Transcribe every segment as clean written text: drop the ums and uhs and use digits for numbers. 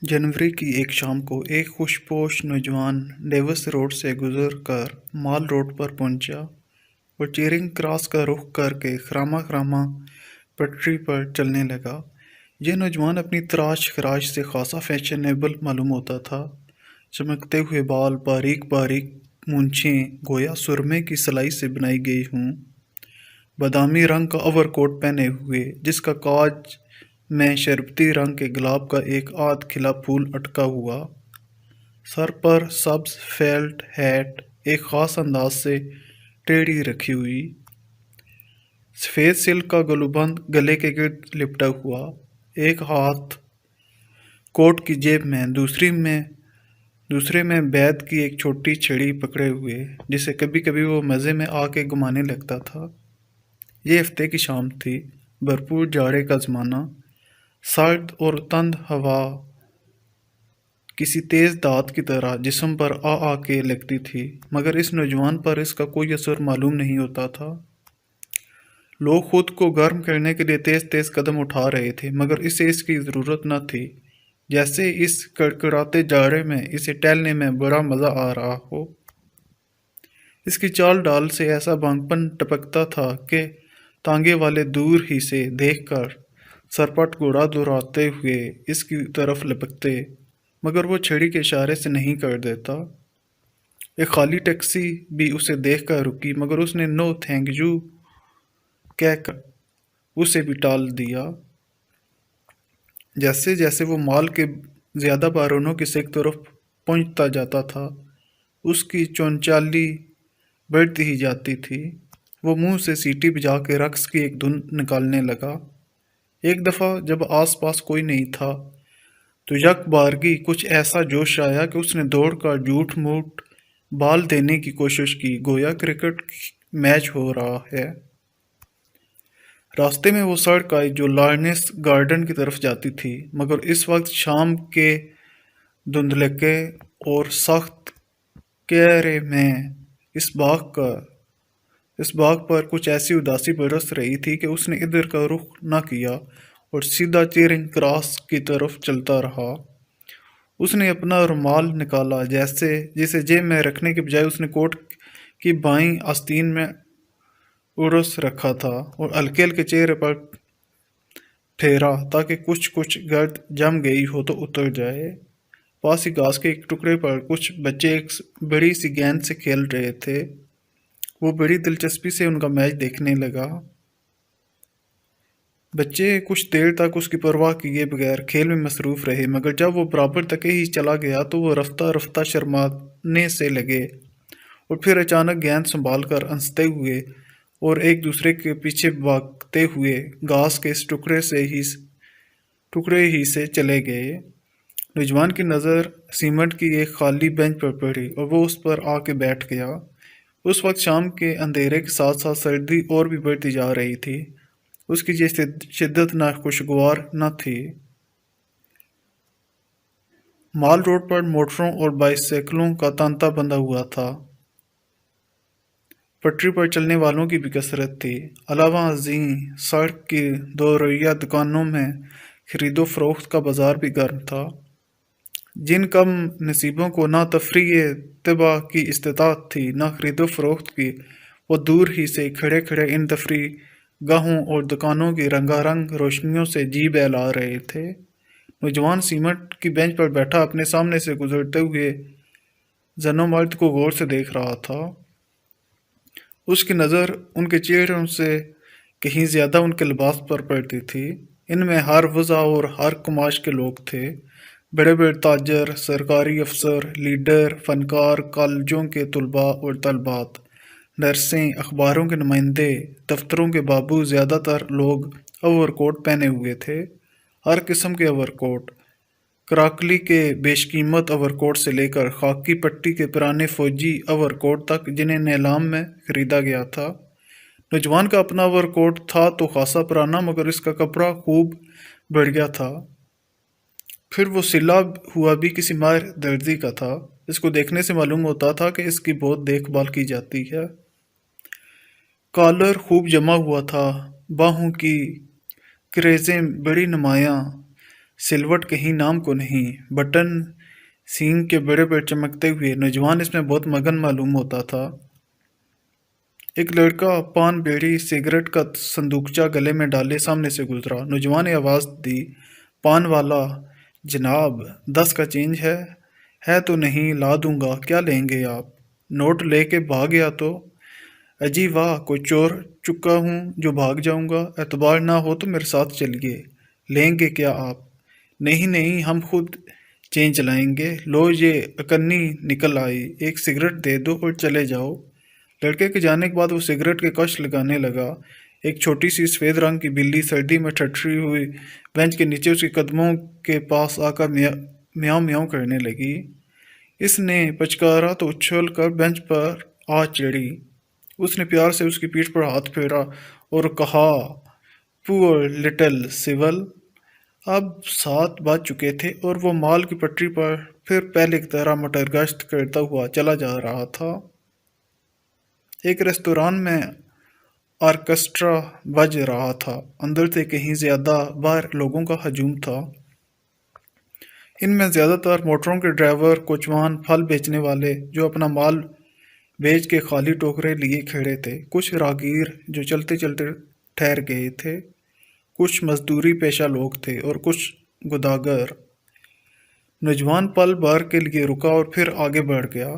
जनवरी की एक शाम को एक खुशपोश नौजवान डेविस रोड से गुजर कर माल रोड पर पहुंचा और चेरिंग क्रॉस का रुख करके खरामा खरामा पटरी पर चलने लगा। यह नौजवान अपनी तराश खराश से खासा फैशनेबल मालूम होता था। चमकते हुए बाल, बारीक बारीक मूंछें गोया सुरमे की सिलाई से बनाई गई हों, बादामी रंग का ओवरकोट पहने हुए जिसका काज में शरबती रंग के गुलाब का एक आध खिला फूल अटका हुआ, सर पर सब्ज फेल्ट हैट एक खास अंदाज से टेढ़ी रखी हुई, सफ़ेद सिल्क का गलूबंद गले के गिर्द लिपटा हुआ, एक हाथ कोट की जेब में दूसरे में बैद की एक छोटी छड़ी पकड़े हुए, जिसे कभी कभी वो मज़े में आके घुमाने लगता था। ये हफ्ते की शाम थी, भरपूर जाड़े का ज़माना। सर्द और तंद हवा किसी तेज़ दाँत की तरह जिस्म पर आ के लगती थी, मगर इस नौजवान पर इसका कोई असर मालूम नहीं होता था। लोग खुद को गर्म करने के लिए तेज़ तेज़ कदम उठा रहे थे, मगर इसे इसकी ज़रूरत न थी। जैसे इस कड़कड़ाते जाड़े में इसे टहलने में बड़ा मज़ा आ रहा हो। इसकी चाल डाल से ऐसा बांगपन टपकता था कि तांगे वाले दूर ही से देखकर सरपट घोड़ा दोहराते हुए इसकी तरफ लपकते, मगर वो छड़ी के इशारे से नहीं कर देता। एक खाली टैक्सी भी उसे देखकर रुकी, मगर उसने नो थैंक यू कहकर उसे भी टाल दिया। जैसे जैसे वो माल के ज़्यादा बारनों की सेक तरफ पहुंचता जाता था, उसकी चौनचाली बढ़ती ही जाती थी। वो मुंह से सीटी बजा के रक्स की एक धुन निकालने लगा। एक दफ़ा जब आसपास कोई नहीं था तो यक बारगी कुछ ऐसा जोश आया कि उसने दौड़कर झूठ मूठ बाल देने की कोशिश की, गोया क्रिकेट मैच हो रहा है। रास्ते में वो सड़क आई जो लॉरेंस गार्डन की तरफ जाती थी, मगर इस वक्त शाम के धुंधलके और सख्त कोहरे में इस बाग पर कुछ ऐसी उदासी बरस रही थी कि उसने इधर का रुख न किया और सीधा चेरिंग क्रॉस की तरफ चलता रहा। उसने अपना रुमाल निकाला, जिसे जेब में रखने के बजाय उसने कोट की बाईं आस्तीन में उड़स रखा था और हल्के हल्के चेहरे पर फेरा ताकि कुछ कुछ गर्द जम गई हो तो उतर जाए। पास ही घास के एक टुकड़े पर कुछ बच्चे एक बड़ी सी गेंद से खेल रहे थे। वो बड़ी दिलचस्पी से उनका मैच देखने लगा। बच्चे कुछ देर तक उसकी परवाह किए बगैर खेल में मसरूफ रहे, मगर जब वो बराबर तक ही चला गया तो वो रफ्ता रफ्ता शर्माने से लगे और फिर अचानक गेंद संभाल कर हंसते हुए और एक दूसरे के पीछे भागते हुए घास के इस टुकड़े ही से चले गए। नौजवान की नज़र सीमेंट की एक खाली बेंच पर पड़ी और वो उस पर आके बैठ गया। उस वक्त शाम के अंधेरे के साथ साथ सर्दी और भी बढ़ती जा रही थी। उसकी ये शिद्दत ना खुशगवार न थी। माल रोड पर मोटरों और बाइसाइकिलों का तांता बंधा हुआ था। पटरी पर चलने वालों की भी कसरत थी। अलावा अजीं सड़क की दो रैया दुकानों में खरीदो फरोख्त का बाजार भी गर्म था। जिन कम नसीबों को ना तफरीह तबा की इस्तात थी ना खरीदो फरोख्त की, वो दूर ही से खड़े खड़े इन तफरीह गाहों और दुकानों की रंगारंग रोशनियों से जी बहला रहे थे। नौजवान सीमेंट की बेंच पर बैठा अपने सामने से गुजरते हुए जनो मर्द को गौर से देख रहा था। उसकी नज़र उनके चेहरों से कहीं ज़्यादा उनके लिबास पर पड़ती थी। इनमें हर वज़ा और हर कुमाश के लोग थे। बड़े बड़े ताजर, सरकारी अफसर, लीडर, फनकार, कॉलेजों के तलबा और तलबात, नर्सें, अखबारों के नुमाइंदे, दफ्तरों के बाबू, ज़्यादातर लोग ओवरकोट पहने हुए थे। हर किस्म के ओवरकोट, कराकली के बेशकीमत ओवरकोट से लेकर खाकी पट्टी के पुराने फौजी ओवरकोट तक जिन्हें नीलाम में खरीदा गया था। नौजवान का अपना ओवरकोट था तो खासा पुराना, मगर इसका कपड़ा खूब बढ़िया था। फिर वो सिला हुआ भी किसी माहिर दर्जी का था। इसको देखने से मालूम होता था कि इसकी बहुत देखभाल की जाती है। कॉलर खूब जमा हुआ था, बाहों की क्रेजें बड़ी नुमायां, सिलवट कहीं नाम को नहीं, बटन सींग के बड़े बड़े चमकते हुए। नौजवान इसमें बहुत मगन मालूम होता था। एक लड़का पान बीड़ी सिगरेट का संदूकचा गले में डाले सामने से गुजरा। नौजवान ने आवाज दी, पान वाला, जनाब 10 का चेंज है तो नहीं, ला दूंगा, क्या लेंगे आप? नोट लेके भाग गया तो? अजी वाह, कोई चोर चुका हूँ जो भाग जाऊंगा? एतबार ना हो तो मेरे साथ चलिए। लेंगे क्या आप? नहीं नहीं, हम खुद चेंज लाएंगे। लो ये अकन्नी निकल आई, एक सिगरेट दे दो और चले जाओ। लड़के के जाने के बाद वो सिगरेट के कश लगाने लगा। एक छोटी सी सफ़ेद रंग की बिल्ली सर्दी में ठठरी हुई बेंच के नीचे उसके कदमों के पास आकर म्याऊं म्याऊं करने लगी। इसने पचकारा तो उछल कर बेंच पर आ चढ़ी। उसने प्यार से उसकी पीठ पर हाथ फेरा और कहा, पुअर लिटिल सिवल। अब 7 बज चुके थे और वो माल की पटरी पर फिर पहले की तरह मटरगश्त करता हुआ चला जा रहा था। एक रेस्तोरां में ऑर्केस्ट्रा बज रहा था। अंदर से कहीं ज्यादा बाहर लोगों का हजूम था। इनमें ज्यादातर मोटरों के ड्राइवर, कोचवान, फल बेचने वाले जो अपना माल बेच के खाली टोकरे लिए खड़े थे, कुछ राहगीर जो चलते चलते ठहर गए थे, कुछ मजदूरी पेशा लोग थे और कुछ गुदागर। नौजवान पल भर के लिए रुका और फिर आगे बढ़ गया।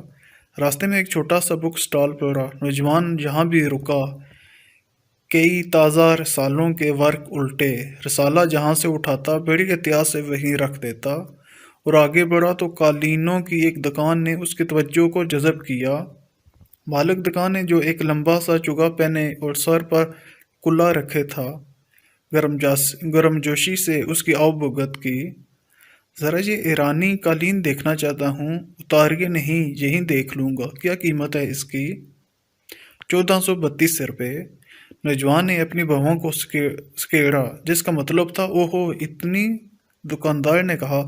रास्ते में एक छोटा सा बुक स्टॉल पड़ा। नौजवान जहाँ भी रुका कई ताज़ा रसालों के वर्क उल्टे, रसाला जहाँ से उठाता बड़ी एहतियात से वहीं रख देता और आगे बढ़ा तो कालीनों की एक दुकान ने उसकी तवज्जो को जज़ब किया। मालिक दुकान ने जो एक लंबा सा चुगा पहने और सर पर कुल्ला रखे था, गर्मजोशी से उसकी आवभगत की। ज़रा ये ईरानी कालीन देखना चाहता हूँ, उतारिए नहीं, यहीं देख लूँगा, क्या कीमत है इसकी? 1432 रुपये। नौजवान ने अपनी भौहों को स्केड़ा, जिसका मतलब था ओहो इतनी। दुकानदार ने कहा,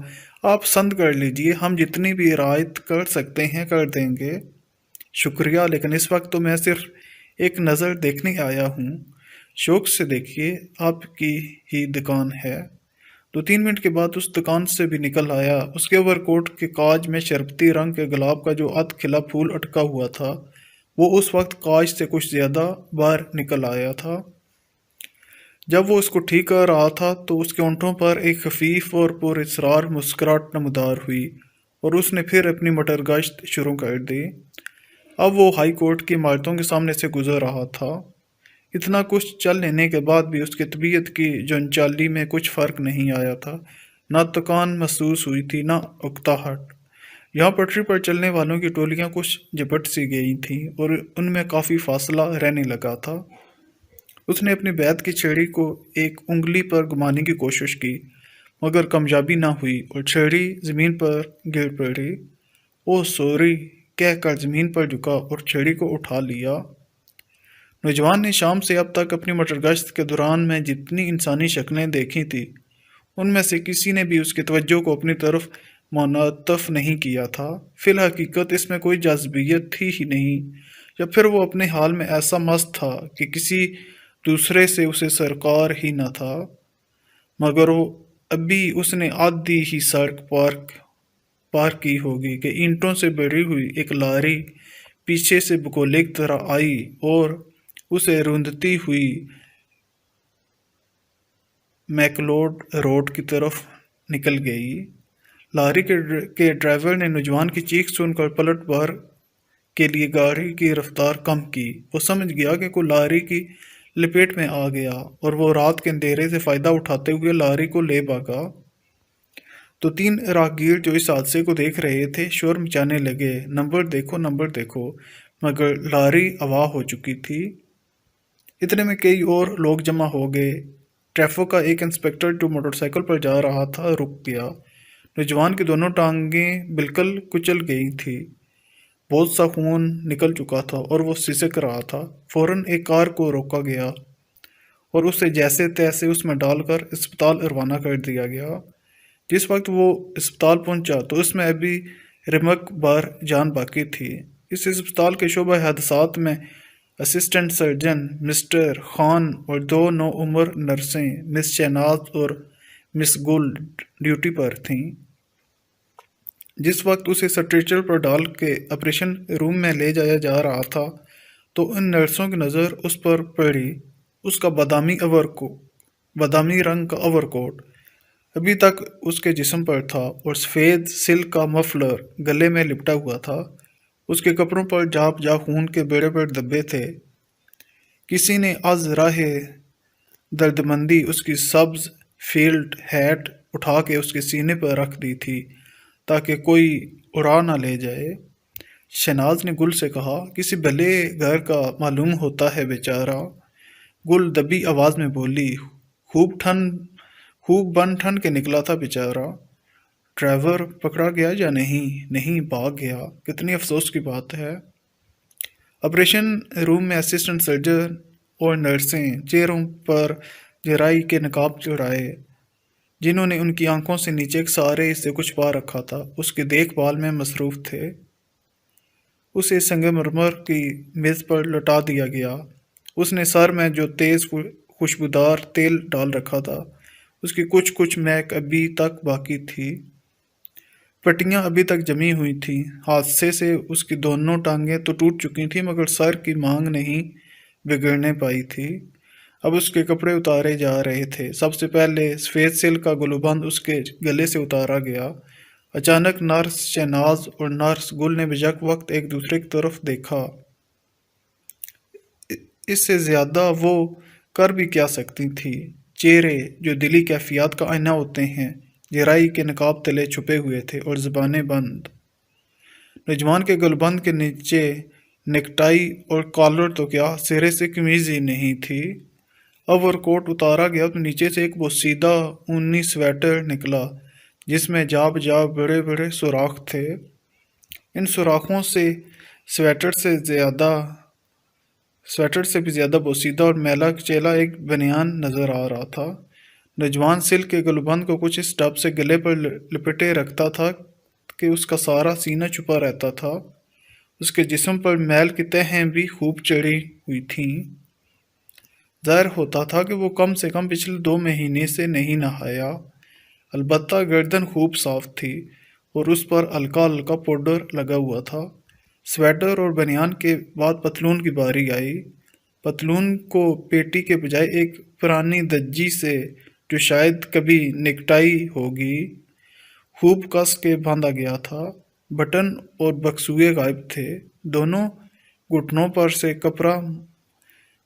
आप पसंद कर लीजिए, हम जितनी भी रियायत कर सकते हैं कर देंगे। शुक्रिया, लेकिन इस वक्त तो मैं सिर्फ एक नज़र देखने आया हूँ। शौक से देखिए, आपकी ही दुकान है। 2-3 मिनट के बाद उस दुकान से भी निकल आया। उसके ओवरकोट के काज में शरबती रंग के गुलाब का जो अध खिला फूल अटका हुआ था, वो उस वक्त काज से कुछ ज़्यादा बाहर निकल आया था। जब वो उसको ठीक कर रहा था तो उसके होंठों पर एक खफीफ और पुरअसरार मुस्कुराहट नमदार हुई और उसने फिर अपनी मटर गश्त शुरू कर दी। अब वो हाई कोर्ट की इमारतों के सामने से गुजर रहा था। इतना कुछ चल लेने के बाद भी उसकी तबीयत की जनचाली में कुछ फ़र्क नहीं आया था। ना थकान महसूस हुई थी, ना उकताहट। यहाँ पटरी पर चलने वालों की टोलियाँ कुछ झपट सी गई थीं और उनमें काफ़ी फासला रहने लगा था। उसने अपनी बैत की छड़ी को एक उंगली पर घुमाने की कोशिश की, मगर कामयाबी ना हुई और छड़ी ज़मीन पर गिर पड़ी। ओह सॉरी कहकर ज़मीन पर झुका और छड़ी को उठा लिया। नौजवान ने शाम से अब तक अपनी मटरगश्त के दौरान में जितनी इंसानी शक्लें देखी थी, उनमें से किसी ने भी उसकी तवज्जो को अपनी तरफ मुनअत्तफ नहीं किया था। फिल हकीकत इसमें कोई जाज़बियत थी ही नहीं, या फिर वो अपने हाल में ऐसा मस्त था कि किसी दूसरे से उसे सरकार ही न था। मगर वो अभी उसने आधी ही सड़क पार की होगी कि ईंटों से भरी हुई एक लारी पीछे से बगोले की तरह आई और उसे रूंधती हुई मैकलोड रोड की तरफ निकल गई। लारी के ड्राइवर ने नौजवान की चीख सुनकर पलट भर के लिए गाड़ी की रफ्तार कम की। वो समझ गया कि कोई लारी की लपेट में आ गया और वो रात के अंधेरे से फ़ायदा उठाते हुए लारी को ले भागा। तो 3 राहगीर जो इस हादसे को देख रहे थे शोर मचाने लगे, नंबर देखो, नंबर देखो, मगर लारी अगवा हो चुकी थी। इतने में कई और लोग जमा हो गए। ट्रैफिक का एक इंस्पेक्टर जो मोटरसाइकिल पर जा रहा था रुक गया। नौजवान की दोनों टांगें बिल्कुल कुचल गई थी, बहुत सा खून निकल चुका था और वो सिसक रहा था। फौरन एक कार को रोका गया और उसे जैसे तैसे उसमें डालकर अस्पताल रवाना कर दिया गया। जिस वक्त वो अस्पताल पहुंचा तो उसमें अभी रिमक बार जान बाकी थी। इस अस्पताल के शोबा हादसात में असिस्टेंट सर्जन मिस्टर खान और 2 नौउम्र नर्सें, मिस शहनाज और مس گل ڈیوٹی پر تھیں۔ جس وقت اسے اسٹریچر پر ڈال کے آپریشن روم میں لے جایا جا رہا تھا تو ان نرسوں کی نظر اس پر پڑی۔ اس کا بادامی رنگ کا اوور کوٹ ابھی تک اس کے جسم پر تھا اور سفید سلک کا مفلر گلے میں لپٹا ہوا تھا۔ اس کے کپڑوں پر جاپ جا خون کے بڑے بڑے دھبے تھے۔ کسی نے از راہ دردمندی اس کی سبز فیلڈ ہیٹ اٹھا کے اس کے سینے پر رکھ دی تھی تاکہ کوئی اڑا نہ لے جائے۔ شہناز نے گل سے کہا، کسی بھلے گھر کا معلوم ہوتا ہے بیچارہ۔ گل دبی آواز میں بولی، خوب بن ٹھن کے نکلا تھا بیچارہ۔ ڈرائیور پکڑا گیا یا نہیں؟ نہیں، بھاگ گیا۔ کتنی افسوس کی بات ہے۔ آپریشن روم میں اسسٹنٹ سرجن اور نرسیں چہروں پر جرائی کے نقاب چڑھائے جنہوں نے ان کی آنکھوں سے نیچے کے سارے حصے کو چھپا رکھا تھا، اس کی دیکھ بھال میں مصروف تھے۔ اسے سنگ مرمر کی میز پر لٹا دیا گیا۔ اس نے سر میں جو تیز خوشبودار تیل ڈال رکھا تھا اس کی کچھ مہک ابھی تک باقی تھی۔ پٹیاں ابھی تک جمی ہوئی تھیں۔ حادثے سے اس کی دونوں ٹانگیں تو ٹوٹ چکی تھیں مگر سر کی مانگ نہیں بگڑنے پائی تھی۔ اب اس کے کپڑے اتارے جا رہے تھے۔ سب سے پہلے سفید سلک کا گلوبند اس کے گلے سے اتارا گیا۔ اچانک نرس شہناز اور نرس گل نے بیک وقت ایک دوسرے کی طرف دیکھا۔ اس سے زیادہ وہ کر بھی کیا سکتی تھی؟ چہرے جو دلی کیفیات کا آئینہ ہوتے ہیں جرائی کے نقاب تلے چھپے ہوئے تھے اور زبانیں بند۔ نوجوان کے گلبند کے نیچے نیکٹائی اور کالر تو کیا، سرے سے قمیض ہی نہیں تھی۔ اوور کوٹ اتارا گیا تو نیچے سے ایک بوسیدہ اونی سویٹر نکلا جس میں جا بجا بڑے بڑے سوراخ تھے۔ ان سوراخوں سے سویٹر سے بھی زیادہ بوسیدہ اور میلا کچیلا ایک بنیان نظر آ رہا تھا۔ نوجوان سلک کے گلبند کو کچھ اس ڈب سے گلے پر لپٹے رکھتا تھا کہ اس کا سارا سینہ چھپا رہتا تھا۔ اس کے جسم پر میل کی تہیں بھی خوب چڑھی ہوئی تھیں۔ ظاہر ہوتا تھا کہ وہ کم سے کم پچھلے 2 مہینے سے نہیں نہایا۔ البتہ گردن خوب صاف تھی اور اس پر ہلکا ہلکا پاؤڈر لگا ہوا تھا۔ سویٹر اور بنیان کے بعد پتلون کی باری آئی۔ پتلون کو پیٹی کے بجائے ایک پرانی دجی سے جو شاید کبھی نیکٹائی ہوگی خوب کس کے باندھا گیا تھا۔ بٹن اور بکسوئے غائب تھے۔ دونوں گھٹنوں پر سے کپڑا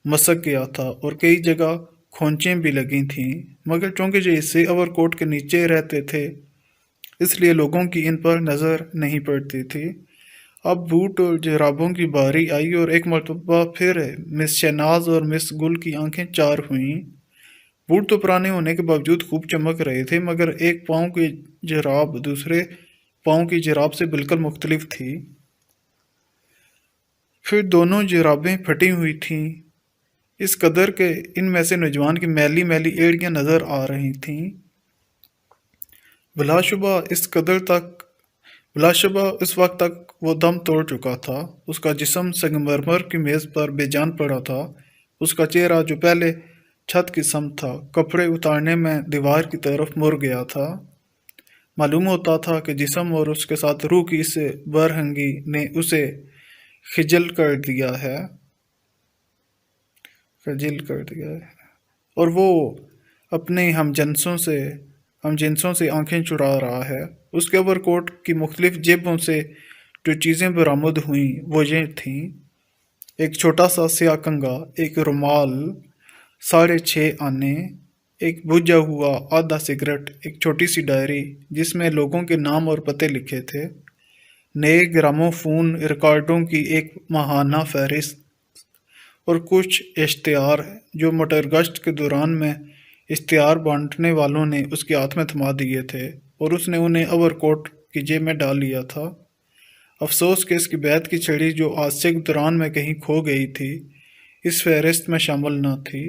مسک گیا تھا اور کئی جگہ کھونچیں بھی لگی تھیں مگر چونکہ یہ حصے اوور کوٹ کے نیچے رہتے تھے اس لیے لوگوں کی ان پر نظر نہیں پڑتی تھی۔ اب بوٹ اور جرابوں کی باری آئی اور ایک مرتبہ پھر مس شہناز اور مس گل کی آنکھیں چار ہوئیں۔ بوٹ تو پرانے ہونے کے باوجود خوب چمک رہے تھے مگر ایک پاؤں کی جراب دوسرے پاؤں کی جراب سے بالکل مختلف تھی۔ پھر دونوں جرابیں پھٹی ہوئی تھیں اس قدر کہ ان میں سے نوجوان کی میلی میلی ایڑیاں نظر آ رہی تھیں۔ بلا شبہ اس وقت تک وہ دم توڑ چکا تھا۔ اس کا جسم سنگ مرمر کی میز پر بے جان پڑا تھا۔ اس کا چہرہ جو پہلے چھت کی سمت تھا کپڑے اتارنے میں دیوار کی طرف مڑ گیا تھا۔ معلوم ہوتا تھا کہ جسم اور اس کے ساتھ روح کی اس برہنگی نے اسے خجل کر دیا ہے اور وہ اپنے ہم جنسوں سے آنکھیں چرا رہا ہے۔ اس کے اوور کوٹ کی مختلف جیبوں سے جو چیزیں برآمد ہوئیں وہ یہ تھیں: ایک چھوٹا سا سیاہ کنگا، ایک رومال، 6.5 آنے، ایک بجھا ہوا آدھا سگریٹ، ایک چھوٹی سی ڈائری جس میں لوگوں کے نام اور پتے لکھے تھے، نئے گراموفون ریکارڈوں کی ایک ماہانہ فہرست اور کچھ اشتہار جو موٹر گشت کے دوران میں اشتہار بانٹنے والوں نے اس کے ہاتھ میں تھما دیے تھے اور اس نے انہیں اوور کوٹ کی جیب میں ڈال لیا تھا۔ افسوس کہ اس کی بیعت کی چھڑی جو حادثے کے دوران میں کہیں کھو گئی تھی اس فہرست میں شامل نہ تھی۔